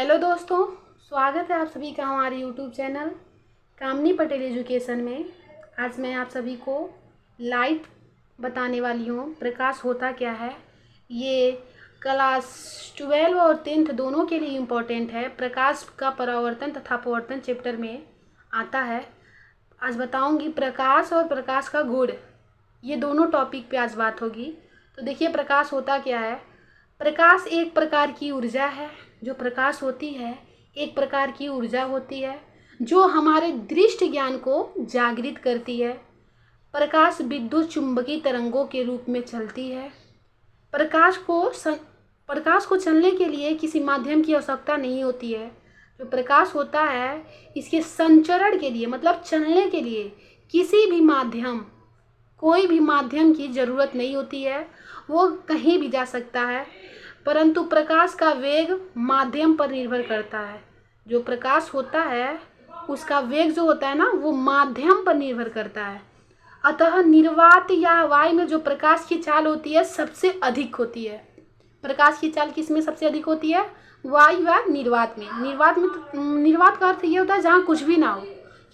Hello दोस्तों, स्वागत है आप सभी का हमारे यूट्यूब चैनल कामनी पटेल एजुकेशन में। आज मैं आप सभी को लाइट बताने वाली हूँ। प्रकाश होता क्या है, ये क्लास 12 और 10th दोनों के लिए इम्पोर्टेंट है। प्रकाश का परावर्तन तथा अपवर्तन चैप्टर में आता है। आज बताऊँगी प्रकाश और प्रकाश का गुण, ये दोनों टॉपिक पे आज बात होगी। तो देखिए, प्रकाश होता क्या है। प्रकाश एक प्रकार की ऊर्जा है। जो प्रकाश होती है एक प्रकार की ऊर्जा होती है जो हमारे दृष्टि ज्ञान को जागृत करती है। प्रकाश विद्युत चुंबकीय तरंगों के रूप में चलती है। प्रकाश को चलने के लिए किसी माध्यम की आवश्यकता नहीं होती है। जो प्रकाश होता है इसके संचरण के लिए, मतलब चलने के लिए कोई भी माध्यम की ज़रूरत नहीं होती है। वो कहीं भी जा सकता है, परंतु प्रकाश का वेग माध्यम पर निर्भर करता है। जो प्रकाश होता है उसका वेग जो होता है ना, वो माध्यम पर निर्भर करता है। अतः निर्वात या वायु में जो प्रकाश की चाल होती है सबसे अधिक होती है। प्रकाश की चाल किस में सबसे अधिक होती है? वायु या निर्वात में। निर्वात का अर्थ ये होता है जहाँ कुछ भी ना हो।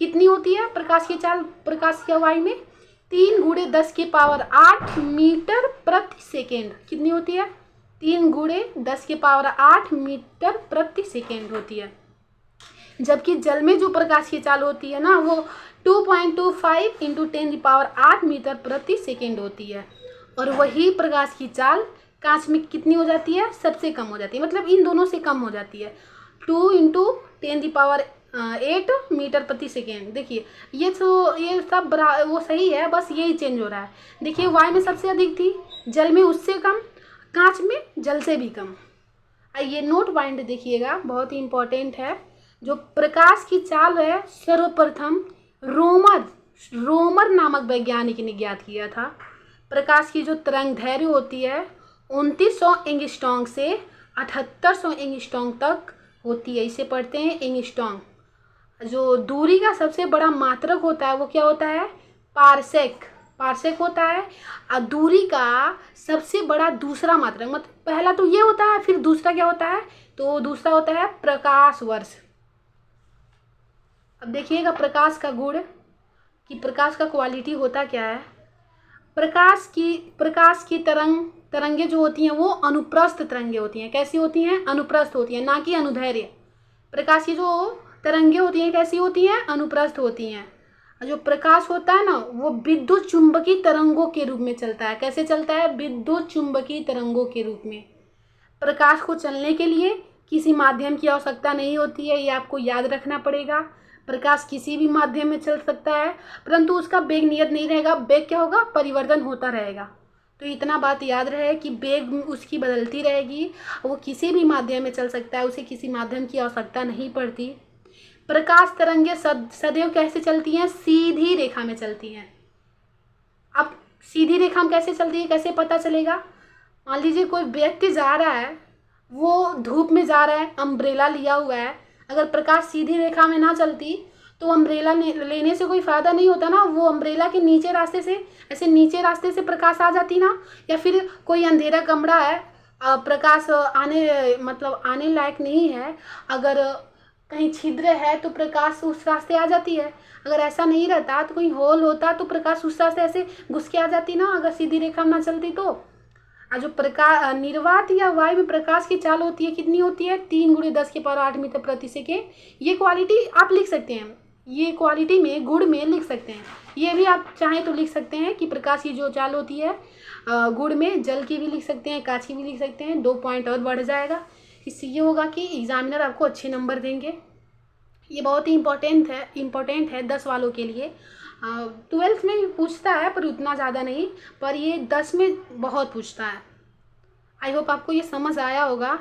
कितनी होती है प्रकाश की चाल प्रकाश या वायु में? 3 × 10⁸ मीटर प्रति सेकेंड। कितनी होती है? 3 × 10⁸ मीटर प्रति सेकेंड होती है। जबकि जल में जो प्रकाश की चाल होती है ना, वो 2.25 × 10⁸ मीटर प्रति सेकेंड होती है। और वही प्रकाश की चाल कांच में कितनी हो जाती है? सबसे कम हो जाती है, मतलब इन दोनों से कम हो जाती है। 2 × 10⁸8 मीटर प्रति सेकेंड। देखिए, ये सब वो सही है, बस यही चेंज हो रहा है। देखिए, वायु में सबसे अधिक थी, जल में उससे कम, कांच में जल से भी कम। ये नोट पॉइंट देखिएगा, बहुत ही इम्पोर्टेंट है। जो प्रकाश की चाल है सर्वप्रथम रोमर नामक वैज्ञानिक ने ज्ञात किया था। प्रकाश की जो तरंग दैर्घ्य होती है 2900 एंगस्ट्रॉम से 7800 एंगस्ट्रॉम तक होती है। इसे पढ़ते हैं एंगस्ट्रॉम। जो दूरी का सबसे बड़ा मात्रक होता है वो क्या होता है? पारसेक होता है। और दूरी का सबसे बड़ा दूसरा मात्रक, मतलब पहला तो ये होता है, फिर दूसरा क्या होता है? तो दूसरा होता है प्रकाश वर्ष। अब देखिएगा प्रकाश का गुण कि प्रकाश का क्वालिटी होता क्या है। प्रकाश की तरंगे जो होती हैं वो अनुप्रस्थ तरंगे होती हैं। कैसी होती हैं? अनुप्रस्थ होती हैं, ना कि अनुदैर्घ्य। प्रकाश की जो तरंगे होती हैं कैसी होती हैं? अनुप्रस्थ होती हैं। जो प्रकाश होता है ना, वो विद्युत चुंबकीय तरंगों के रूप में चलता है। कैसे चलता है? विद्युत चुंबकीय तरंगों के रूप में। प्रकाश को चलने के लिए किसी माध्यम की आवश्यकता नहीं होती है, ये आपको याद रखना पड़ेगा। प्रकाश किसी भी माध्यम में चल सकता है, परंतु उसका वेग नियत नहीं रहेगा। वेग क्या होगा? परिवर्तन होता रहेगा। तो इतना बात याद रहे कि वेग उसकी बदलती रहेगी। वो किसी भी माध्यम में चल सकता है, उसे किसी माध्यम की आवश्यकता नहीं पड़ती। प्रकाश तरंगे सदैव कैसे चलती हैं? सीधी रेखा में चलती हैं। अब सीधी रेखा में कैसे चलती है, कैसे पता चलेगा? मान लीजिए कोई व्यक्ति जा रहा है, वो धूप में जा रहा है, अम्ब्रेला लिया हुआ है। अगर प्रकाश सीधी रेखा में ना चलती तो अम्ब्रेला लेने से कोई फ़ायदा नहीं होता ना। वो अम्ब्रेला के नीचे रास्ते से प्रकाश आ जाती ना। या फिर कोई अंधेरा कमरा है, प्रकाश आने लायक नहीं है, अगर कहीं छिद्र है तो प्रकाश उस रास्ते आ जाती है। अगर ऐसा नहीं रहता तो कोई होल होता तो प्रकाश उस रास्ते ऐसे घुस के आ जाती ना, अगर सीधी रेखा में ना चलती तो। जो प्रकाश निर्वात या वायु में प्रकाश की चाल होती है कितनी होती है? 3 × 10⁸ मीटर प्रति सेकेंड। ये क्वालिटी आप लिख सकते हैं, ये क्वालिटी में गुण में लिख सकते हैं। ये भी आप चाहें तो लिख सकते हैं कि प्रकाश की जो चाल होती है गुण में जल की भी लिख सकते हैं, कांच की भी लिख सकते हैं। 2 पॉइंट और बढ़ जाएगा। इससे ये होगा कि एग्जामिनर आपको अच्छे नंबर देंगे। ये बहुत ही इम्पोर्टेंट है 10 वालों के लिए। 12th में भी पूछता है पर उतना ज़्यादा नहीं, पर ये 10 में बहुत पूछता है। आई होप आपको ये समझ आया होगा।